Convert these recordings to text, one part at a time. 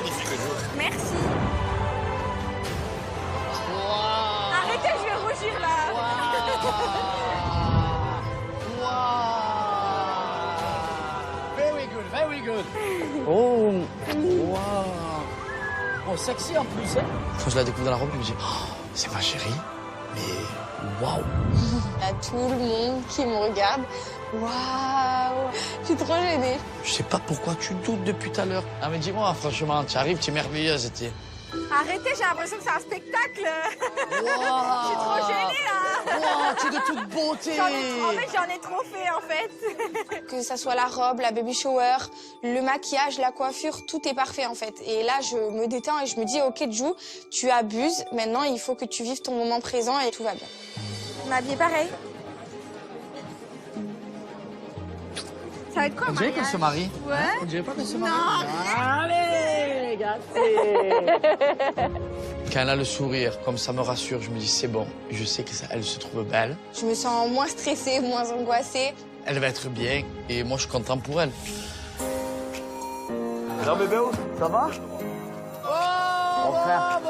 magnifique jour. Merci. Arrêtez, je vais rougir là. Very good, very good. Oh, wow. Oh, sexy en plus, hein. Quand je la découvre dans la robe, je me dis, oh, c'est ma chérie, mais waouh. Il y a tout le monde qui me regarde. Waouh, je suis trop gênée. Je sais pas pourquoi tu doutes depuis tout à l'heure. Ah, mais dis-moi, franchement, tu arrives, tu es merveilleuse, Arrêtez, j'ai l'impression que c'est un spectacle. Je suis trop gênée là. Wow, tu es de toute beauté. J'en ai trop fait en fait. Que ça soit la robe, la baby shower, le maquillage, la coiffure, tout est parfait en fait. Et là, je me détends et je me dis, ok, Jou, tu abuses. Maintenant, il faut que tu vives ton moment présent et tout va bien. M'habiller pareil. Ça va être quoi, On dirait qu'on se marie. Ouais. On dirait pas qu'on se marie. Non. Allez, gâté. Quand elle a le sourire, comme ça me rassure, je me dis c'est bon. Je sais qu'elle se trouve belle. Je me sens moins stressée, moins angoissée. Elle va être bien et moi je suis content pour elle. Alors bébé, ça va? Oh, mon frère.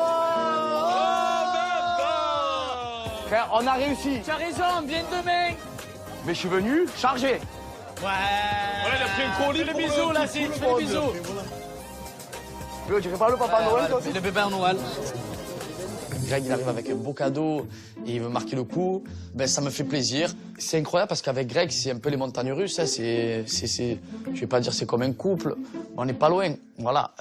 Frère, on a réussi. Tu as raison, viens demain. Mais je suis venu chargé. Ouais, il a pris un colis. Fais le bisou, là, fais le bisou. Tu fais pas le papa Noël, toi aussi? Le bébé en Noël. Greg, il arrive avec un beau cadeau et il veut marquer le coup. Ben, ça me fait plaisir. C'est incroyable parce qu'avec Greg, c'est un peu les montagnes russes. Hein. Je vais pas dire c'est comme un couple, mais on n'est pas loin. Voilà,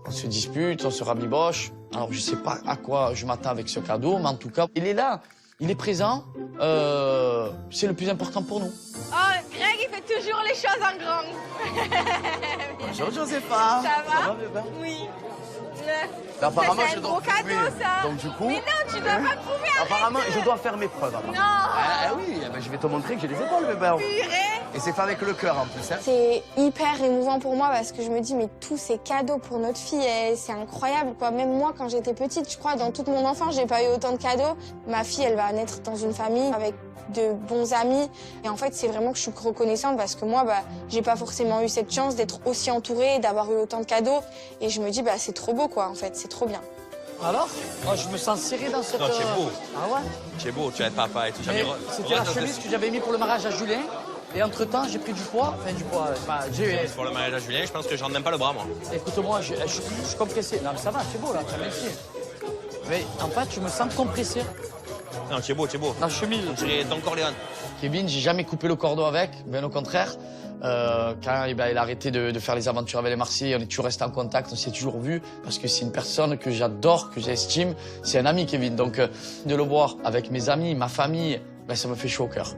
on se dispute, on se rabiboche. Alors, je sais pas à quoi je m'attends avec ce cadeau, mais en tout cas, il est là, il est présent. C'est le plus important pour nous. Oh, Greg, il fait toujours les choses en grand. Bonjour Josépha. Ça va? bébé? Oui. Apparemment, c'est je un dois gros cadeau, prouver. ça. Donc du coup... Mais non, tu dois pas prouver, arrête. Apparemment, je dois faire mes preuves. Apparemment. Non. Oui, ben, je vais te montrer que j'ai les épaules, bébé. Purée. Et c'est fait avec le cœur en plus. Hein. C'est hyper émouvant pour moi parce que je me dis, mais tous ces cadeaux pour notre fille, c'est incroyable, quoi. Même moi, quand j'étais petite, je crois, dans toute mon enfance, j'ai pas eu autant de cadeaux. Ma fille, elle va naître dans une famille avec de bons amis. Et en fait, c'est vraiment que je suis reconnaissante parce que moi, j'ai pas forcément eu cette chance d'être aussi entourée, d'avoir eu autant de cadeaux. Et je me dis, c'est trop beau, quoi, en fait. C'est trop bien. Alors? Oh, je me sens serré dans cette... Non, tu es beau. Ah ouais? Tu es beau, tu vas être papa et tout. Mais c'était la chemise que j'avais mis pour le mariage à Julien. Et entre-temps, j'ai pris du poids. Enfin, du poids. Pour le mariage à Julien, je pense que j'en même pas le bras, moi. Écoute-moi, je suis compressé. Non, mais ça va, c'est beau, là. Merci. Mais en fait, je me sens compressé. Non, tu es beau, tu es beau. La chemise. On dirait Don Corleone. Kevin, j'ai jamais coupé le cordon avec. Bien au contraire. Quand il a arrêté de faire les aventures avec les Marseillais, on est toujours resté en contact, on s'est toujours vu parce que c'est une personne que j'adore, que j'estime. C'est un ami, Kevin. Donc, de le voir avec mes amis, ma famille, ça me fait chaud au cœur.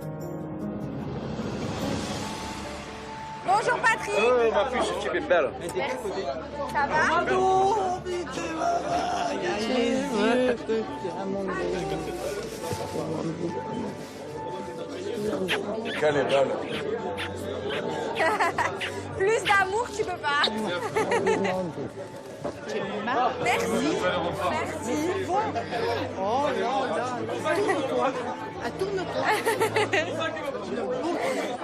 Bonjour, Patrick. Oui, ma fille, ce type est belle. Merci. Ça va? Quelle est belle. Plus d'amour, tu peux pas. Merci. Merci. Oh là là, tourne-toi. Tourne-toi.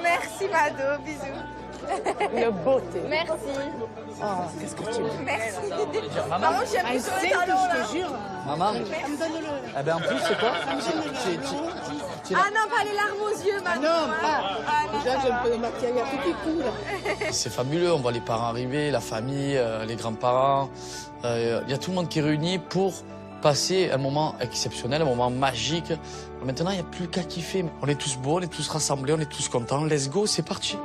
Merci, Mado. Bisous. Une beauté. Merci. Oh, qu'est-ce que tu veux. Merci. Maman, Maman, j'aime Un plutôt les simple, talons, là. je te jure. maman. Ça me donne le... Eh ben, en plus, c'est quoi? Ah non, pas les larmes aux yeux, Mado. Non, pas. Ah non, Déjà, ça j'ai va. un peu de maquillage à tout coup, là. C'est fabuleux, on voit les parents arriver, la famille, les grands-parents. Il y a tout le monde qui est réuni pour passer un moment exceptionnel, un moment magique. Maintenant, il n'y a plus qu'à kiffer. On est tous beaux, on est tous rassemblés, on est tous contents. Let's go, c'est parti.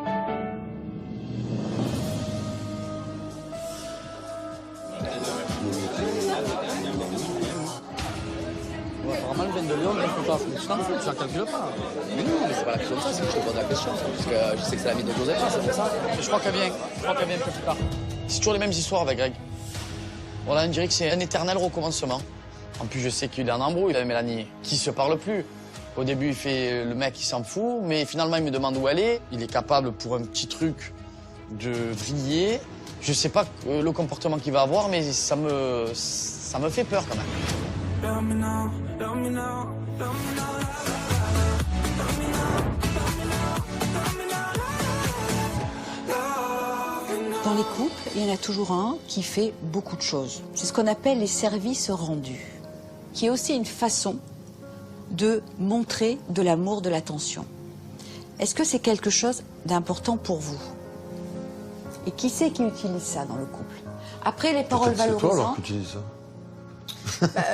Apparemment, le vin de Lyon, il faut pas. Tu t'en fous, tu la calcules pas. Mais non, mais c'est pas la question de ça, c'est que je te pose la question. Parce que je sais que c'est l'ami de Joseph, c'est pour ça. Mais je crois qu'elle vient. Je crois qu'elle vient un peu plus tard. C'est toujours les mêmes histoires avec Greg. Voilà, on dirait que c'est un éternel recommencement. En plus, je sais qu'il est en embrouille avec Mélanie, qui se parle plus. Au début, il fait le mec, il s'en fout, mais finalement, il me demande où elle est. Il est capable, pour un petit truc, de vriller. Je sais pas le comportement qu'il va avoir, mais ça me fait peur quand même. Dans les des couples, il y en a toujours un qui fait beaucoup de choses. C'est ce qu'on appelle les services rendus, qui est aussi une façon de montrer de l'amour, de l'attention. Est-ce que c'est quelque chose d'important pour vous? Et qui c'est qui utilise ça dans le couple? Après, les paroles valorisantes... C'est toi alors qui utilise ça.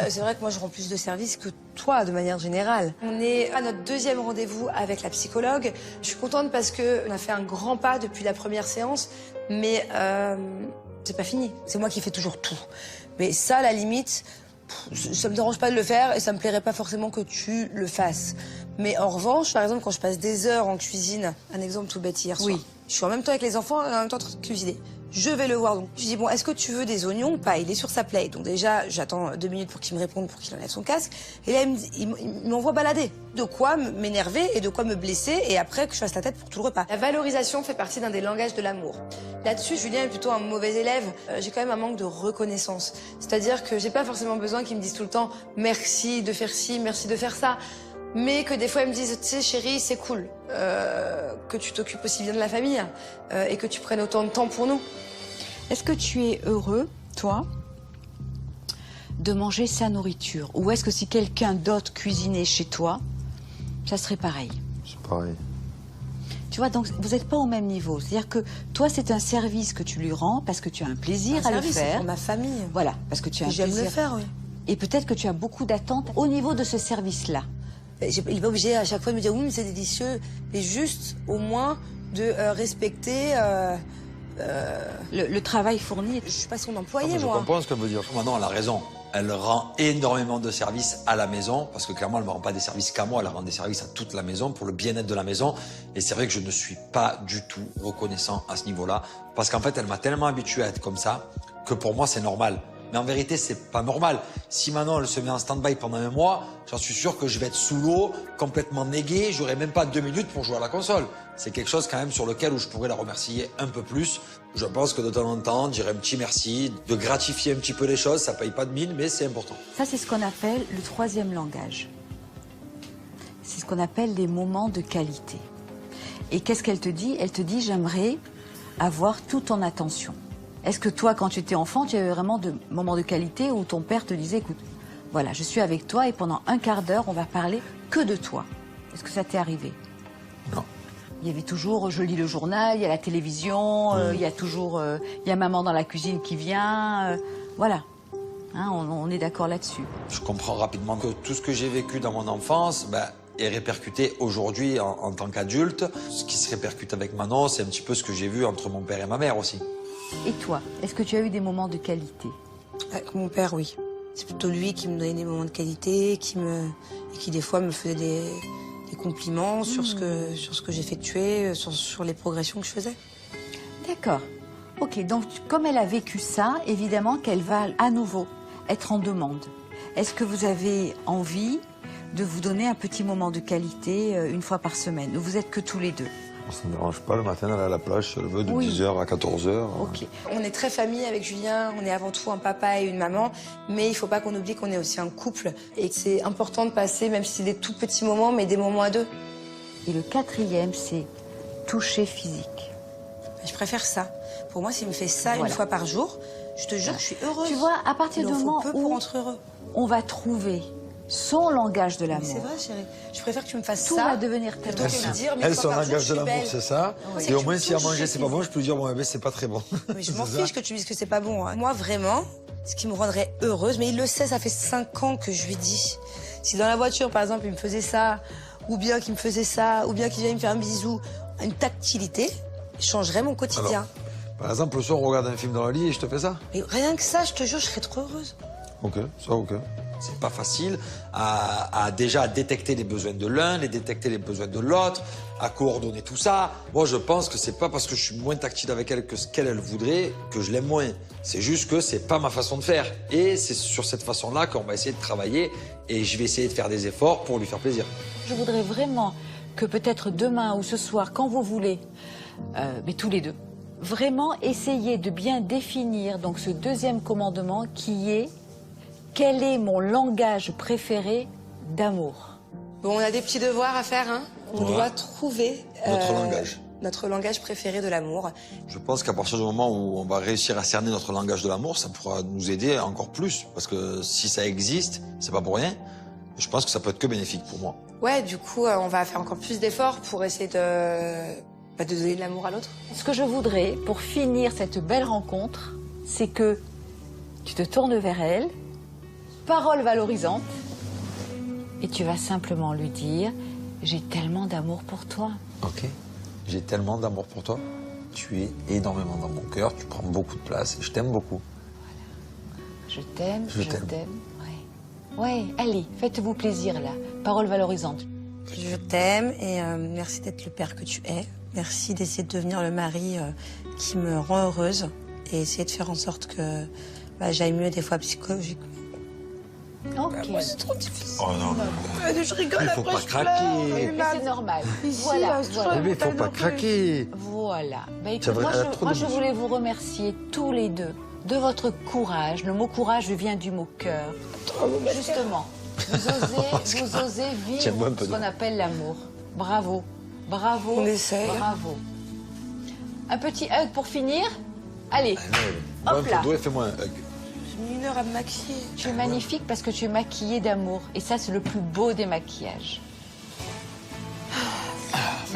C'est vrai que moi je rends plus de services que toi de manière générale. On est à notre 2e rendez-vous avec la psychologue. Je suis contente parce qu'on a fait un grand pas depuis la première séance, mais c'est pas fini. C'est moi qui fais toujours tout. Mais ça, à la limite, ça me dérange pas de le faire et ça me plairait pas forcément que tu le fasses. Mais en revanche, par exemple, quand je passe des heures en cuisine, un exemple tout bête hier soir, je suis en même temps avec les enfants et en même temps en train de cuisiner. Je vais le voir, donc je dis, bon, est-ce que tu veux des oignons ou pas? Il est sur sa plate. Donc déjà, j'attends 2 minutes pour qu'il me réponde, pour qu'il enlève son casque. Et là, il m'envoie balader. De quoi m'énerver et de quoi me blesser, et après que je fasse la tête pour tout le repas. La valorisation fait partie d'un des langages de l'amour. Là-dessus, Julien est plutôt un mauvais élève. J'ai quand même un manque de reconnaissance. C'est-à-dire que j'ai pas forcément besoin qu'il me dise tout le temps « merci de faire ci, merci de faire ça ». Mais que des fois, ils me disent, tu sais, chérie, c'est cool que tu t'occupes aussi bien de la famille et que tu prennes autant de temps pour nous. Est-ce que tu es heureux, toi, de manger sa nourriture? Ou est-ce que si quelqu'un d'autre cuisinait chez toi, ça serait pareil? C'est pareil. Tu vois, donc vous n'êtes pas au même niveau. C'est-à-dire que toi, c'est un service que tu lui rends parce que tu as un plaisir à le faire. C'est pour ma famille. Voilà, parce que tu as un plaisir. J'aime le faire, oui. Et peut-être que tu as beaucoup d'attentes au niveau de ce service-là. Il n'est pas obligé à chaque fois de me dire oui, mais c'est délicieux, mais juste au moins de respecter le travail fourni. Je suis pas son employé, moi. Je comprends ce qu'elle veut dire. Maintenant, elle a raison. Elle rend énormément de services à la maison, parce que clairement, elle ne me rend pas des services qu'à moi, elle rend des services à toute la maison, pour le bien-être de la maison. Et c'est vrai que je ne suis pas du tout reconnaissant à ce niveau-là, parce qu'en fait, elle m'a tellement habitué à être comme ça, que pour moi, c'est normal. Mais en vérité, c'est pas normal. Si maintenant elle se met en stand-by pendant 1 mois, j'en suis sûr que je vais être sous l'eau, complètement négué, j'aurai même pas 2 minutes pour jouer à la console. C'est quelque chose quand même sur lequel où je pourrais la remercier un peu plus. Je pense que de temps en temps, dire un petit merci, de gratifier un petit peu les choses, ça paye pas de mine, mais c'est important. Ça, c'est ce qu'on appelle le 3e langage. C'est ce qu'on appelle les moments de qualité. Et qu'est-ce qu'elle te dit? Elle te dit, j'aimerais avoir toute ton attention. Est-ce que toi, quand tu étais enfant, tu avais vraiment de moments de qualité où ton père te disait, écoute, voilà, je suis avec toi et pendant 1/4 d'heure, on va parler que de toi. Est-ce que ça t'est arrivé? Non. Il y avait toujours, je lis le journal, il y a la télévision, il y a toujours, il y a maman dans la cuisine qui vient, voilà. Hein, on est d'accord là-dessus. Je comprends rapidement que tout ce que j'ai vécu dans mon enfance, est répercuté aujourd'hui en tant qu'adulte. Ce qui se répercute avec Manon, c'est un petit peu ce que j'ai vu entre mon père et ma mère aussi. Et toi, est-ce que tu as eu des moments de qualité? Avec mon père, oui. C'est plutôt lui qui me donnait des moments de qualité, et qui des fois me faisait des compliments sur ce que j'effectuais, sur les progressions que je faisais. D'accord. Ok, donc comme elle a vécu ça, évidemment qu'elle va à nouveau être en demande. Est-ce que vous avez envie de vous donner un petit moment de qualité 1 fois par semaine? Vous êtes que tous les deux? Ça ne me dérange pas, le matin, elle est à la plage, je le veux de 10h à 14h. Ok. On est très famille avec Julien, on est avant tout un papa et une maman, mais il ne faut pas qu'on oublie qu'on est aussi un couple. Et que c'est important de passer, même si c'est des tout petits moments, mais des moments à 2. Et le 4e, c'est toucher physique. Je préfère ça. Pour moi, s'il me fait ça 1 fois par jour, je te jure que je suis heureuse. Tu vois, à partir du moment peu où pour être heureux. On va trouver son langage de l'amour. C'est vrai, chérie. Je préfère que tu me fasses Tout ça. va devenir tellement plutôt que me dire, mais Elle, une son fois par jour, langage je de suis l'amour, belle. c'est ça. C'est Et que au moins, tu si à touches manger, c'est pas physique. bon, je peux lui dire, bon, c'est pas très bon. Mais je m'en fiche que tu me dises que c'est pas bon. Hein. Moi, vraiment, ce qui me rendrait heureuse, mais il le sait, ça fait 5 ans que je lui dis. Si dans la voiture, par exemple, il me faisait ça, ou bien qu'il me faisait ça, ou bien qu'il vient me faire un bisou, une tactilité, changerait mon quotidien. Alors, par exemple, le soir, on regarde un film dans le lit et je te fais ça. Mais rien que ça, je te jure, je serais trop heureuse. Ok, ça, ok. C'est pas facile à déjà détecter les besoins de l'un, les détecter les besoins de l'autre, à coordonner tout ça. Moi, je pense que c'est pas parce que je suis moins tactile avec elle que ce qu'elle voudrait que je l'aime moins. C'est juste que c'est pas ma façon de faire. Et c'est sur cette façon-là qu'on va essayer de travailler et je vais essayer de faire des efforts pour lui faire plaisir. Je voudrais vraiment que peut-être demain ou ce soir, quand vous voulez, mais tous les deux, vraiment essayer de bien définir donc ce 2e commandement qui est quel est mon langage préféré d'amour? Bon, on a des petits devoirs à faire, hein. On doit trouver... Notre langage. notre langage préféré de l'amour. Je pense qu'à partir du moment où on va réussir à cerner notre langage de l'amour, ça pourra nous aider encore plus. Parce que si ça existe, c'est pas pour rien. Je pense que ça peut être que bénéfique pour moi. Ouais, du coup, on va faire encore plus d'efforts pour essayer de donner de l'amour à l'autre. Ce que je voudrais, pour finir cette belle rencontre, c'est que tu te tournes vers elle, parole valorisante, et tu vas simplement lui dire « J'ai tellement d'amour pour toi ». Ok. J'ai tellement d'amour pour toi. Tu es énormément dans mon cœur, tu prends beaucoup de place et je t'aime beaucoup. Je t'aime, Je t'aime. Ouais, allez, faites-vous plaisir là. Parole valorisante. Je t'aime et merci d'être le père que tu es. Merci d'essayer de devenir le mari qui me rend heureuse et essayer de faire en sorte que j'aille mieux des fois psychologiquement. Ok. C'est trop difficile. Oh non, Je rigole, il faut après pas je craquer. Mais c'est normal. Ici, Voilà, là, voilà. Mais il faut pas craquer. Voilà. Bah, écoute, C'est vrai, moi, elle a trop je d'émotions. voulais vous remercier tous les deux de votre courage. Le mot courage vient du mot cœur. Justement, vous osez Tiens, moi, un vivre peu ce de- qu'on appelle l'amour. Bravo. Bravo. On essaye. Bravo. Un petit hug pour finir. Allez, Moi, Hop un là. peu d'eau et fais-moi un hug. J'ai mis 1 heure à me maquiller. tu es magnifique parce que tu es maquillée d'amour. Et ça, c'est le plus beau des maquillages.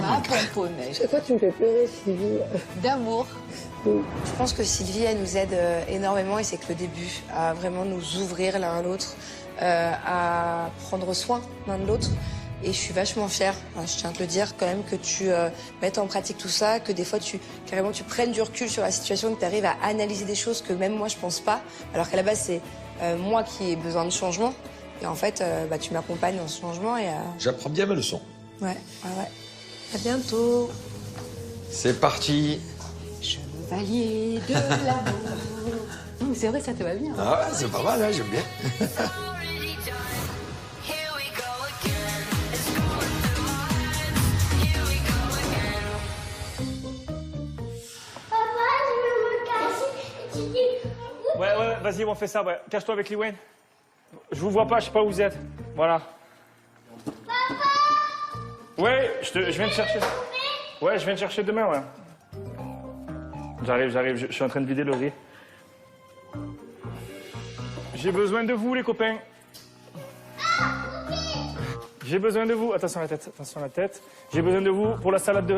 Ma pomponnette. Chaque fois, tu me fais pleurer, Sylvie. D'amour. Je pense que Sylvie, elle nous aide énormément et c'est que le début, à vraiment nous ouvrir l'un à l'autre, à prendre soin l'un de l'autre. Et je suis vachement fière, je tiens à te le dire, quand même, que tu mettes en pratique tout ça, que des fois, carrément, tu prennes du recul sur la situation, que tu arrives à analyser des choses que même moi, je pense pas. Alors qu'à la base, c'est moi qui ai besoin de changement. Et en fait, tu m'accompagnes dans ce changement et... J'apprends bien mes leçons. Ouais. À bientôt. C'est parti. Chevalier de l'amour. C'est vrai, ça te va bien. Ah ouais, c'est pas mal, hein, j'aime bien. Ouais, vas-y, on fait ça, ouais. Cache-toi avec Liwen. Je vous vois pas, je sais pas où vous êtes. Voilà. Ouais, je viens te chercher. Ouais, je viens te chercher demain, ouais. J'arrive, je suis en train de vider le riz. J'ai besoin de vous, les copains. J'ai besoin de vous. Attention à la tête. J'ai besoin de vous pour la salade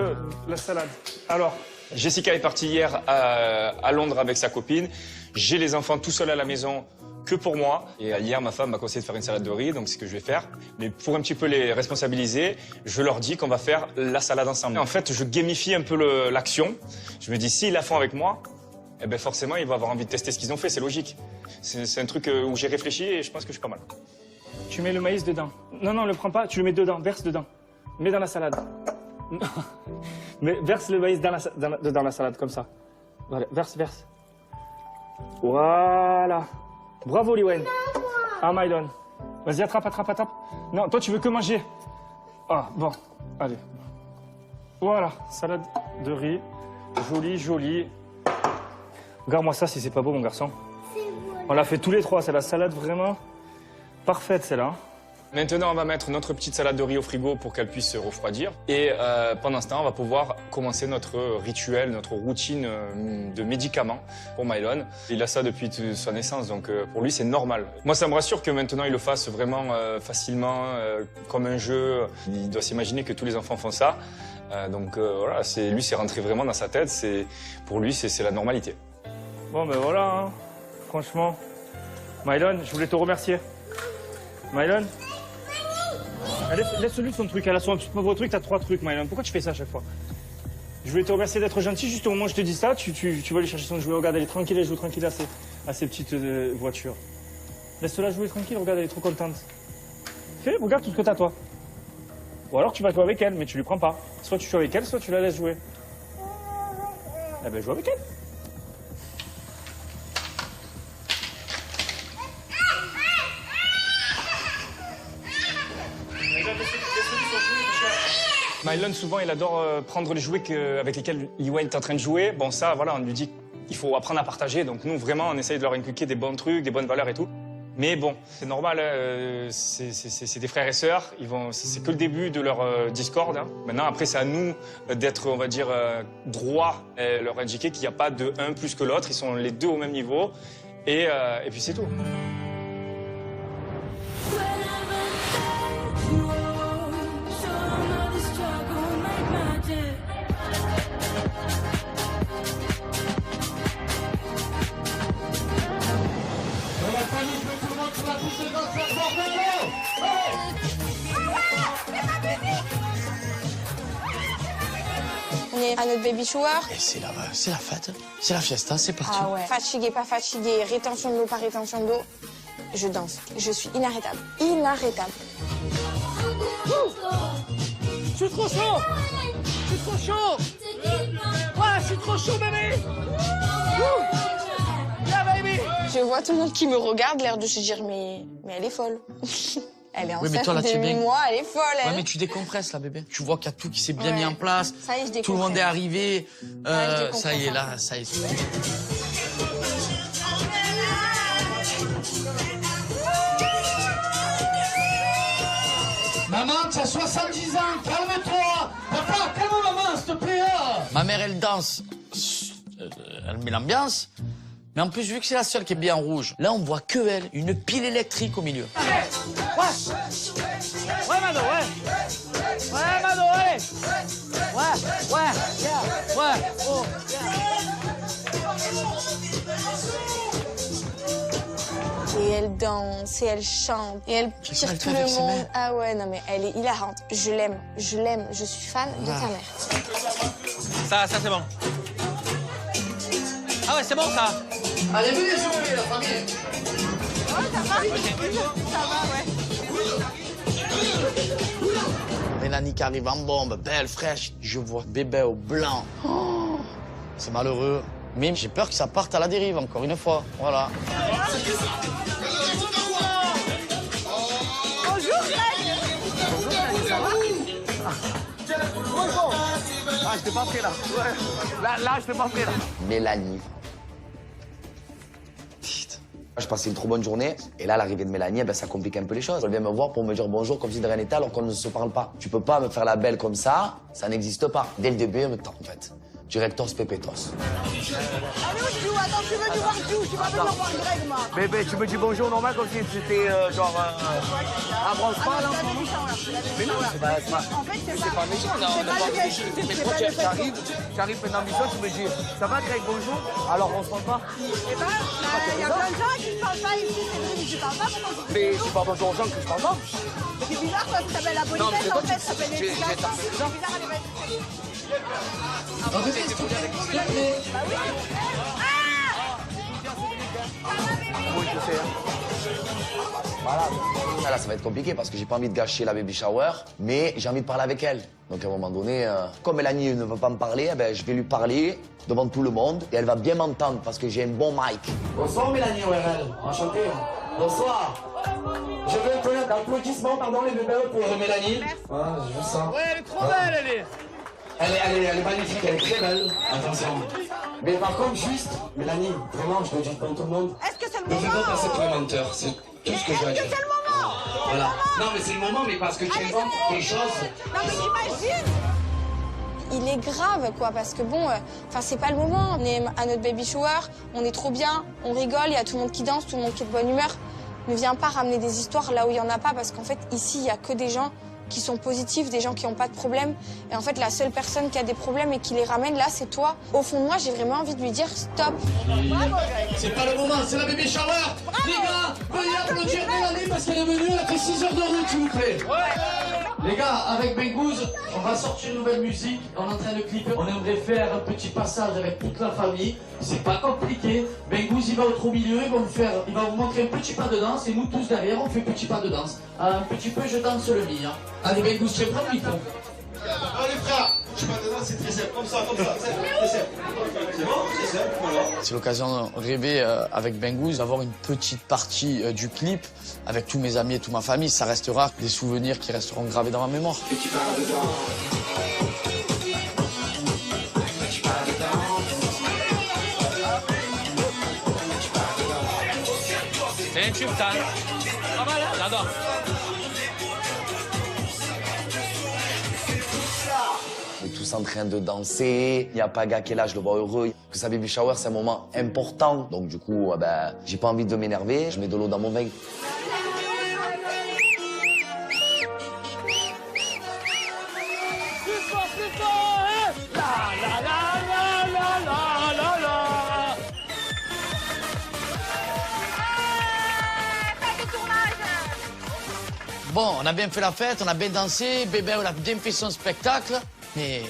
Alors, Jessica est partie hier à Londres avec sa copine. J'ai les enfants tout seuls à la maison que pour moi. Et hier, ma femme m'a conseillé de faire une salade de riz, donc c'est ce que je vais faire. Mais pour un petit peu les responsabiliser, je leur dis qu'on va faire la salade ensemble. En fait, je gamifie un peu l'action. Je me dis, s'ils la font avec moi, eh ben forcément, ils vont avoir envie de tester ce qu'ils ont fait, c'est logique. C'est un truc où j'ai réfléchi et je pense que je suis pas mal. tu mets le maïs dedans. Non, le prends pas, tu le mets dedans, verse dedans. Mets dans la salade. Mais verse le maïs dans la salade, comme ça. Voilà, verse. Voilà. Bravo, Liwen. Ah, Mylon. Vas-y, attrape. Non, toi, tu veux que manger. Ah, bon. Allez. Voilà, salade de riz. Jolie. Regarde-moi ça, si c'est pas beau, mon garçon. On l'a fait tous les trois. C'est la salade vraiment parfaite, celle-là. Maintenant, on va mettre notre petite salade de riz au frigo pour qu'elle puisse se refroidir. Et pendant ce temps, on va pouvoir commencer notre rituel, notre routine de médicaments pour Mylon. Il a ça depuis sa naissance, donc pour lui, c'est normal. Moi, ça me rassure que maintenant, il le fasse vraiment facilement, comme un jeu. Il doit s'imaginer que tous les enfants font ça. Donc voilà, lui, c'est rentré vraiment dans sa tête. Pour lui, c'est la normalité. Bon, ben voilà, hein. Franchement. Mylon, je voulais te remercier. Mylon, laisse-lui son truc, elle a son pauvre truc, t'as 3 trucs, Mylon. Pourquoi tu fais ça à chaque fois? Je voulais te remercier d'être gentil, juste au moment où je te dis ça, tu vas aller chercher son jouet. Regarde, elle est tranquille, elle joue tranquille à ses petites voitures. Laisse-la jouer tranquille, regarde, elle est trop contente. Regarde tout ce que t'as, toi. Ou alors tu vas jouer avec elle, mais tu lui prends pas. Soit tu joues avec elle, soit tu la laisses jouer. Eh ben, joue avec elle. Mylon, souvent, il adore prendre les jouets avec lesquels Liwen est en train de jouer. Bon, ça, voilà, on lui dit qu'il faut apprendre à partager. Donc, nous, vraiment, on essaye de leur inculquer des bons trucs, des bonnes valeurs et tout. Mais bon, c'est normal, c'est des frères et sœurs. C'est que le début de leur discorde. Hein. Maintenant, après, c'est à nous d'être, on va dire, droit et leur indiquer qu'il n'y a pas de un plus que l'autre. Ils sont les deux au même niveau. Et puis c'est tout. On est à notre baby shower. Et c'est la fête, c'est la fiesta, c'est parti. Ah ouais. Fatiguée, pas fatiguée, rétention de l'eau, pas rétention de l'eau. Je danse. Je suis inarrêtable. Inarrêtable. Je suis trop chaud. Je suis trop chaud. Ouais, je suis trop chaud, bébé. Yeah, baby. Je vois tout le monde qui me regarde, l'air de se dire mais elle est folle. Elle est enceinte mais toi, là, de tu es 8 bien. mois, elle est folle. Ouais, Elle. mais tu décompresses là, bébé. Tu vois qu'il y a tout qui s'est bien Ouais. mis en place. Ça y est, je Tout le monde est décompresse. arrivé. je Ça y est, décompresse. là, ça y est. Maman, tu as 70 ans, calme-toi. Papa, calme maman, s'il te plaît. Ma mère, elle danse. Elle met l'ambiance. Mais en plus, vu que c'est la seule qui est bien en rouge, là, on voit que elle, une pile électrique au milieu. Ouais, Mado, ouais. Ouais, Mado, allez. Ouais, yeah, ouais. Oh, Et elle danse, et elle chante, et elle Qu'est-ce tire qu'elle tout fait avec le ses monde. mains Ah ouais, non mais elle est hilarante. Je l'aime, je suis fan de ta mère. Ça c'est bon. Ah ouais, c'est bon ça. Allez, venez, s'il vous plaît, la famille. Ça va, ouais. Mélanie qui arrive en bombe, belle, fraîche. Je vois bébé au blanc. Oh, c'est malheureux. Mais j'ai peur que ça parte à la dérive, encore une fois. Voilà. Bonjour, Greg. Ah, je t'ai pas pris là. Ouais. Là, je t'ai pas pris là. Mélanie. Je passais une trop bonne journée, et là, l'arrivée de Mélanie, ben, ça complique un peu les choses. Elle vient me voir pour me dire bonjour comme si de rien n'était alors qu'on ne se parle pas. Tu peux pas me faire la belle comme ça n'existe pas. Dès le début, en fait. Directos Pepetos. Allez, où tu joues? Attends, tu veux du voir Jou? Tu vas venir voir Greg, moi. Bébé, tu me dis bonjour normal comme si c'était genre un branche-pas là en ce moment. Mais non, c'est pas. En fait, c'est pas méchant, non, on a pas de discuter, mais quand j'arrive maintenant en mission, tu me dis ça va Greg, bonjour. Alors on se parle pas. Eh ben, il y a plein de gens qui ne parlent pas ici, c'est vrai, mais tu parles pas pourquoi tu Mais tu parles bonjour aux gens que je parle pas. C'est bizarre, toi, tu t'appelles la Non, mais politesse, c'est en toi, fait, ça s'appelle j'ai l'éducation. tapé C'est les gens. bizarre, elle va être... Oui, je sais. Voilà. Là, ça va être compliqué parce que j'ai pas envie de gâcher la baby shower, mais j'ai envie de parler avec elle. Donc à un moment donné, comme Mélanie ne veut pas me parler, eh ben, je vais lui parler devant tout le monde et elle va bien m'entendre parce que j'ai un bon mic. Bonsoir, Mélanie ORL. Enchanté. Bonsoir. Je veux un peu d'applaudissements, pardon, les bébés, pour Mélanie. Ah, je sens. Ouais, elle est trop belle, elle est. Elle est magnifique, elle est très belle. Attention. Mais par contre, juste, Mélanie, vraiment, je le dis devant tout le monde. Est-ce que c'est le Ne moment? fais pas passer pour un menteur, c'est tout ce que j'ai à dire. Est-ce que c'est le moment? Voilà. Non, mais c'est le moment, mais parce que tu inventes des choses. Non, mais t'imagines? Il est grave, quoi, parce que bon, enfin, c'est pas le moment. On est à notre baby shower, on est trop bien, on rigole, il y a tout le monde qui danse, tout le monde qui est de bonne humeur. Ne viens pas ramener des histoires là où il y en a pas, parce qu'en fait, ici, il y a que des gens qui sont positifs, des gens qui n'ont pas de problème. Et en fait, la seule personne qui a des problèmes et qui les ramène, là, c'est toi. Au fond de moi, j'ai vraiment envie de lui dire stop. C'est pas le moment, c'est la baby shower. Les gars, veuillez applaudir Mélanie parce qu'elle est venue, elle a fait 6 heures de route, s'il vous plaît. Les gars, avec Bengouz, on va sortir une nouvelle musique, on est en train de clipper. On aimerait faire un petit passage avec toute la famille. C'est pas compliqué. Bengouz, il va au milieu, il va vous montrer un petit pas de danse et nous tous derrière, on fait petit pas de danse. Un petit peu, je danse le mi. Hein. Allez, Bengouz, tu prends le micro. Allez frère, je pas dedans, c'est très simple, comme ça, c'est très simple. C'est bon, c'est simple, voilà. C'est l'occasion de rêver avec Bengouz, d'avoir une petite partie du clip avec tous mes amis et toute ma famille. Ça restera des souvenirs qui resteront gravés dans ma mémoire. Petit pas dedans. Petit pas dedans. Petit pas dedans. C'est un tube, ça. Pas mal, hein? J'adore. On est tous en train de danser. Il y a Paga qui est là, je le vois heureux. Que sa baby shower, c'est un moment important. Donc du coup, j'ai pas envie de m'énerver. Je mets de l'eau dans mon vin. Bon, on a bien fait la fête, on a bien dansé, bébé, on a bien fait son spectacle. Mais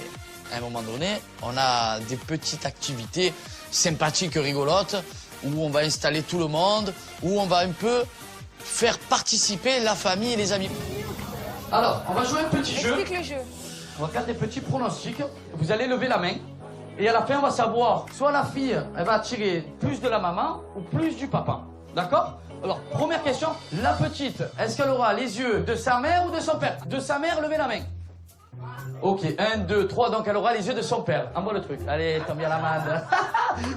à un moment donné, on a des petites activités sympathiques, rigolotes, où on va installer tout le monde, où on va un peu faire participer la famille et les amis. Alors, on va jouer un petit jeu. Explique le jeu. On va faire des petits pronostics. Vous allez lever la main. Et à la fin, on va savoir, soit la fille, elle va attirer plus de la maman ou plus du papa. D'accord? Alors, première question, la petite, est-ce qu'elle aura les yeux de sa mère ou de son père? De sa mère, levez la main. Ok, 1, 2, 3, donc elle aura les yeux de son père. Envoie le truc. Allez, tombe bien la manne.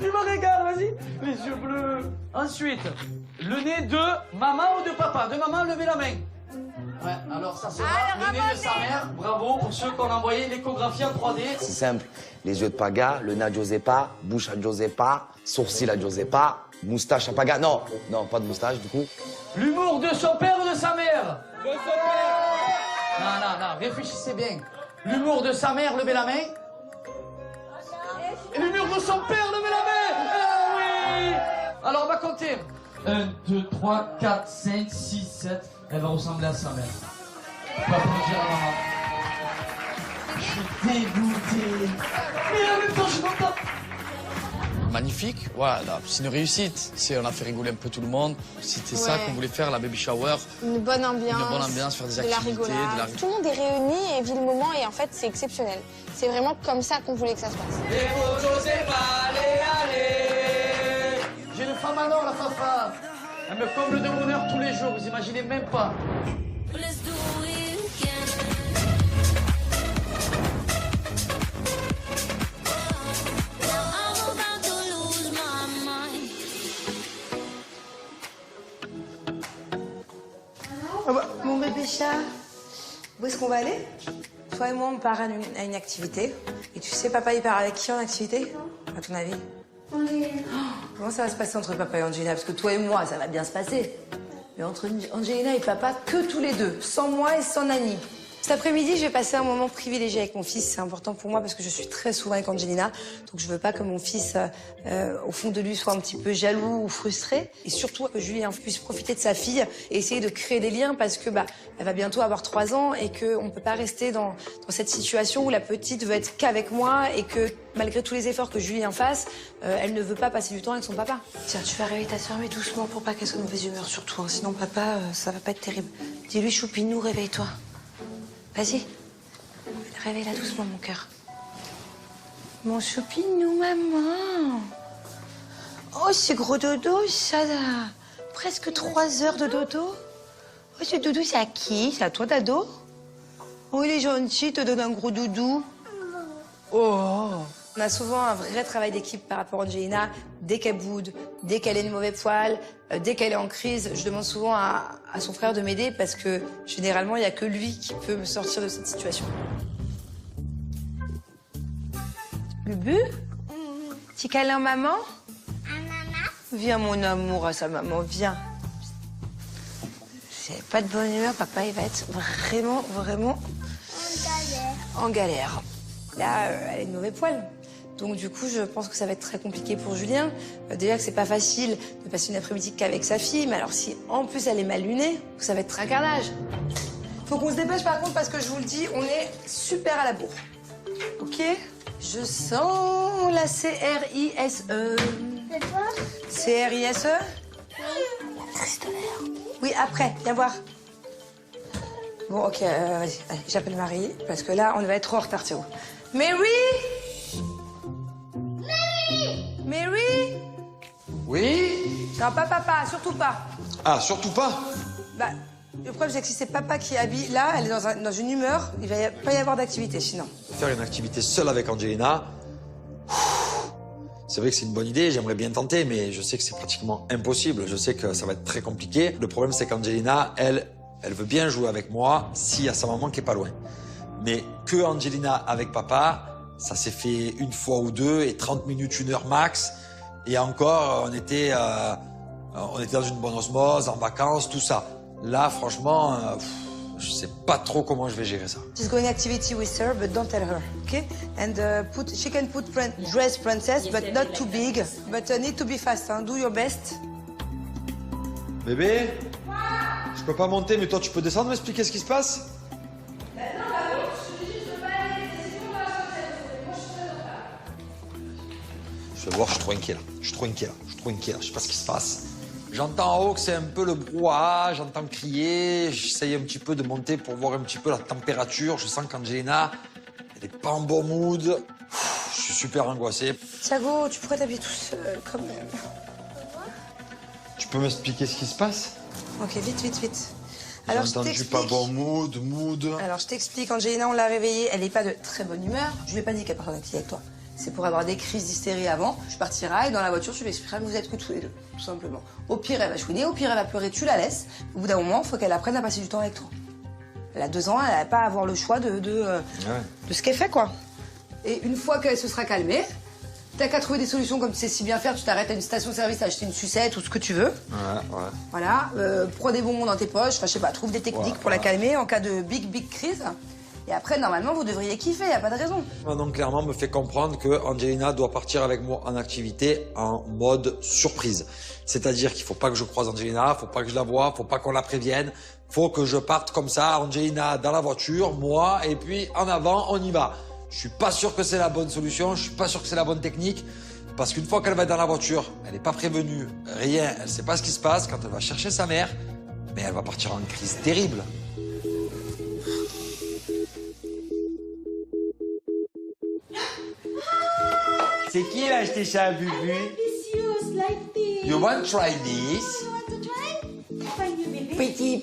Il me régale, vas-y. Les yeux bleus. Ensuite, le nez de maman ou de papa? De maman, levez la main. Ouais, alors ça sera le nez de sa mère. Bravo pour ceux qui ont envoyé l'échographie en 3D. C'est simple. Les yeux de Paga, le nez à Giuseppa, bouche à Giuseppa, sourcil à Giuseppa, moustache à Paga. Non, non, pas de moustache du coup. L'humour de son père ou de sa mère? De son père. Non, réfléchissez bien. L'humour de sa mère, levez la main. Et l'humour de son père, levez la main. Ah oui. Alors on va compter. 1, 2, 3, 4, 5, 6, 7. Elle va ressembler à sa mère. On va applaudir à maman. Je suis dégoûté. Mais en même temps, je suis content. Magnifique, voilà, c'est une réussite. On a fait rigoler un peu tout le monde. C'était ça qu'on voulait faire, la baby shower. Une bonne ambiance. Faire des activités. Tout le monde est réuni et vit le moment et en fait c'est exceptionnel. C'est vraiment comme ça qu'on voulait que ça se passe. Allez. J'ai une femme à l'or, la Fafa. Elle me comble de bonheur tous les jours, vous imaginez même pas. Mon bébé chat, où est-ce qu'on va aller? Toi et moi, on part à une activité. Et tu sais, papa, il part avec qui en activité? À ton avis? Comment ça va se passer entre papa et Angelina? Parce que toi et moi, ça va bien se passer. Mais entre Angelina et papa, que tous les deux. Sans moi et sans Nani. Cet après-midi, je vais passer un moment privilégié avec mon fils. C'est important pour moi parce que je suis très souvent avec Angelina. Donc je veux pas que mon fils, au fond de lui, soit un petit peu jaloux ou frustré. Et surtout que Julien puisse profiter de sa fille et essayer de créer des liens parce que elle va bientôt avoir 3 ans et qu'on peut pas rester dans cette situation où la petite veut être qu'avec moi et que malgré tous les efforts que Julien fasse, elle ne veut pas passer du temps avec son papa. Tiens, tu vas réveiller ta soeur, mais doucement pour pas qu'elle soit de mauvaise humeur surtout. Sinon papa, ça va pas être terrible. Dis-lui, Choupinou, réveille-toi. Vas-y, réveille-la doucement, mon cœur. Mon choupinou, maman. Oh, c'est gros dodo, ça, là. Presque 3 heures de dodo. Oh, ce doudou, c'est à qui? C'est à toi, Dado? Oh, il est gentil, il te donne un gros doudou. Oh. On a souvent un vrai travail d'équipe par rapport à Angelina. Dès qu'elle boude, dès qu'elle est de mauvais poil, dès qu'elle est en crise, je demande souvent à son frère de m'aider parce que généralement, il n'y a que lui qui peut me sortir de cette situation. Bubu? Petit câlin, maman? Viens, mon amour, à sa maman, viens. C'est pas de bonne humeur, papa, il va être vraiment en galère. Là, elle est de mauvais poil. Donc du coup, je pense que ça va être très compliqué pour Julien. Déjà que c'est pas facile de passer une après-midi qu'avec sa fille, mais alors si en plus elle est mal lunée, ça va être tracardage. Faut qu'on se dépêche par contre parce que je vous le dis, on est super à la bourre. Ok? Je sens la C-R-I-S-E. C'est quoi? C-R-I-S-E? L'actrice de l'air. Oui, après, viens voir. Bon, ok, vas-y, j'appelle Marie, parce que là, on va trop en retard, Théo. Mary? Mary? Oui? Non, pas papa, surtout pas. Ah, surtout pas? Bah, le problème, c'est que si c'est papa qui habille, là, elle est dans une humeur, il va pas y avoir d'activité, sinon. Faire une activité seule avec Angelina, C'est vrai que c'est une bonne idée, j'aimerais bien tenter, mais je sais que c'est pratiquement impossible. Je sais que ça va être très compliqué. Le problème, c'est qu'Angelina, elle veut bien jouer avec moi s'il y a sa maman qui est pas loin. Mais que Angelina avec papa, ça s'est fait une fois ou deux, et 30 minutes, 1 heure max. Et encore, on était dans une bonne osmose, en vacances, tout ça. Là, franchement, je sais pas trop comment je vais gérer ça. She's going activity with her, but don't tell her, okay? And she can put dress princess, but not too big. But need to be fast, hein? Do your best. Bébé, je peux pas monter, mais toi, tu peux descendre, m'expliquer ce qui se passe? Je vais voir, je suis trop inquiet là. Je suis trop inquiet là. Je sais pas ce qui se passe. J'entends en haut que c'est un peu le brouhaha, j'entends crier, j'essaye un petit peu de monter pour voir un petit peu la température. Je sens qu'Angelina, elle est pas en bon mood. Je suis super angoissé. Thiago, tu pourrais t'habiller tout seul, quand même. Tu peux m'expliquer ce qui se passe? Ok, vite. J'ai entendu pas bon mood. Alors, je t'explique, Angelina, on l'a réveillée, elle n'est pas de très bonne humeur. Je lui ai pas dit qu'elle partait en activité avec toi. C'est pour avoir des crises d'hystérie avant. Je partirai et dans la voiture, je lui expliquerai que vous êtes que tous les deux, tout simplement. Au pire, elle va chouiner, au pire, elle va pleurer, tu la laisses. Au bout d'un moment, il faut qu'elle apprenne à passer du temps avec toi. Elle a 2 ans, elle n'a pas à avoir le choix de ce qu'elle fait, quoi. Et une fois qu'elle se sera calmée, t'as qu'à trouver des solutions comme tu sais si bien faire. Tu t'arrêtes à une station-service à acheter une sucette ou ce que tu veux. Ouais. Voilà, prends des bonbons dans tes poches, enfin, je sais pas, trouve des techniques pour la calmer en cas de big crise. Et après, normalement, vous devriez kiffer, y a pas de raison. Donc, clairement, me fait comprendre que Angelina doit partir avec moi en activité en mode surprise. C'est-à-dire qu'il faut pas que je croise Angelina, faut pas que je la voie, faut pas qu'on la prévienne. Faut que je parte comme ça, Angelina dans la voiture, moi, et puis en avant, on y va. Je suis pas sûr que c'est la bonne solution, je suis pas sûr que c'est la bonne technique. Parce qu'une fois qu'elle va être dans la voiture, elle n'est pas prévenue, rien, elle sait pas ce qui se passe. Quand elle va chercher sa mère, mais elle va partir en crise terrible. C'est qui qui a acheté ça, Bubu? You want to try this? Pretty.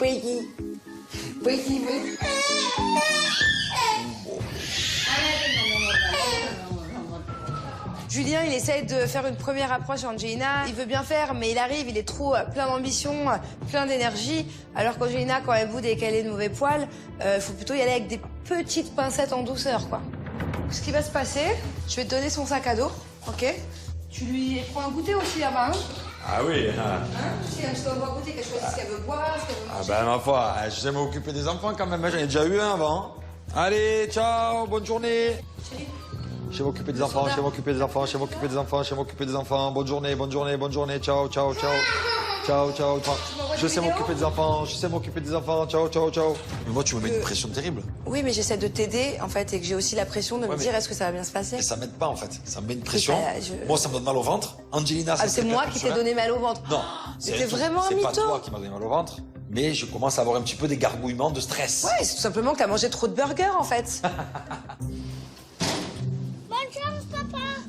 Julien, il essaye de faire une première approche à Angelina. Il veut bien faire, mais il arrive, il est trop plein d'ambition, plein d'énergie. Alors qu'Angelina, quand elle boude et qu'elle est de mauvais poil, il faut plutôt y aller avec des petites pincettes en douceur, quoi. Ce qui va se passer, je vais te donner son sac à dos, ok? Tu lui prends un goûter aussi là-bas, hein? Ah oui. Si elle doit boire goûter, qu'elle choisit ce qu'elle veut boire, ce qu'elle veut manger. Ah ben ma foi, je sais m'occuper des enfants quand même, j'en ai déjà eu un avant. Allez, ciao, bonne journée. Je vais m'occuper des enfants, bonne journée, ciao. Je sais m'occuper des enfants, ciao. Mais moi, tu me mets une pression terrible. Oui, mais j'essaie de t'aider, en fait, et que j'ai aussi la pression de me dire est-ce que ça va bien se passer. Mais ça m'aide pas, en fait. Ça me met une pression. Oui, Moi, ça me donne mal au ventre. Angelina, ça c'est moi qui t'ai donné mal au ventre. Non. C'était vraiment un mytho. C'est pas mytho. toi qui m'as donné mal au ventre. Mais je commence à avoir un petit peu des gargouillements de stress. Ouais, c'est tout simplement que t'as mangé trop de burgers, en fait.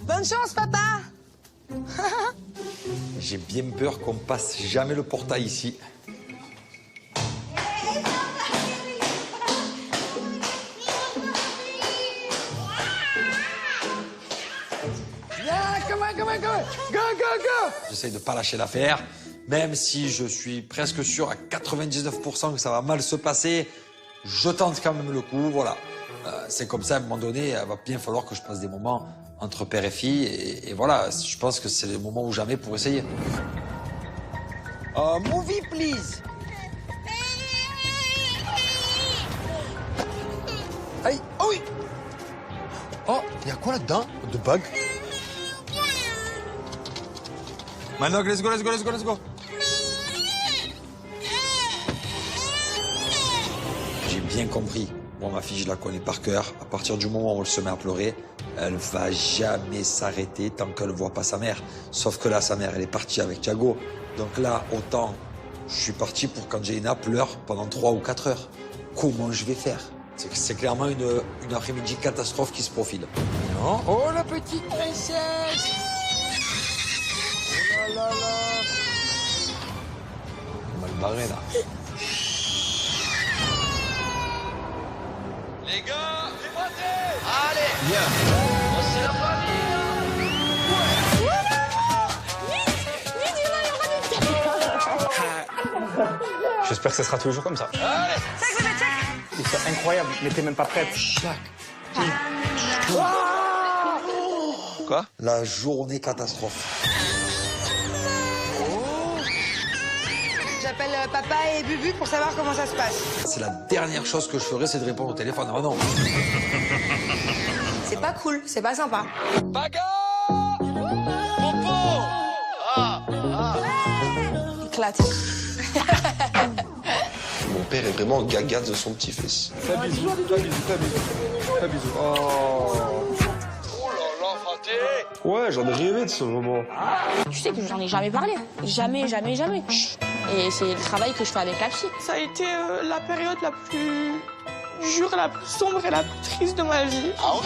Bonne chance, papa. J'ai bien peur qu'on passe jamais le portail ici. Go. J'essaye de pas lâcher l'affaire, même si je suis presque sûr à 99% que ça va mal se passer. Je tente quand même le coup, voilà. C'est comme ça, à un moment donné, il va bien falloir que je passe des moments entre père et fille. Et voilà, je pense que c'est le moment ou jamais pour essayer. Movie, please. Aïe, oh oui. Oh, il y a quoi là-dedans? De bug? Maintenant, let's go. J'ai bien compris. Moi, ma fille, je la connais par cœur. À partir du moment où elle se met à pleurer, elle va jamais s'arrêter tant qu'elle ne voit pas sa mère. Sauf que là, sa mère, elle est partie avec Thiago. Donc là, autant je suis parti pour qu'Angelina pleure pendant 3 ou 4 heures. Comment je vais faire? C'est clairement une après-midi catastrophe qui se profile. Non. Oh, la petite princesse. Oh là. On va le barrer, là. Les gars, démontez! Allez! Viens! C'est la famille! J'espère que ça sera toujours comme ça. Check, bébé, check. C'est incroyable, mais t'es même pas prête. Quoi? La journée catastrophe. J'appelle papa et Bubu pour savoir comment ça se passe. C'est la dernière chose que je ferais, c'est de répondre au téléphone. Ah non. C'est pas cool, c'est pas sympa. Éclaté. Mon père est vraiment gaga de son petit-fils. Fais bisous, fais bisous, fais bisous. Fais bisous. Oh. Ouais, j'en ai rêvé de ce moment. Tu sais que j'en ai jamais parlé. Jamais, jamais, jamais. Et c'est le travail que je fais avec la psy. Ça a été la période la plus dure, la plus sombre et la plus triste de ma vie. Ah ouais?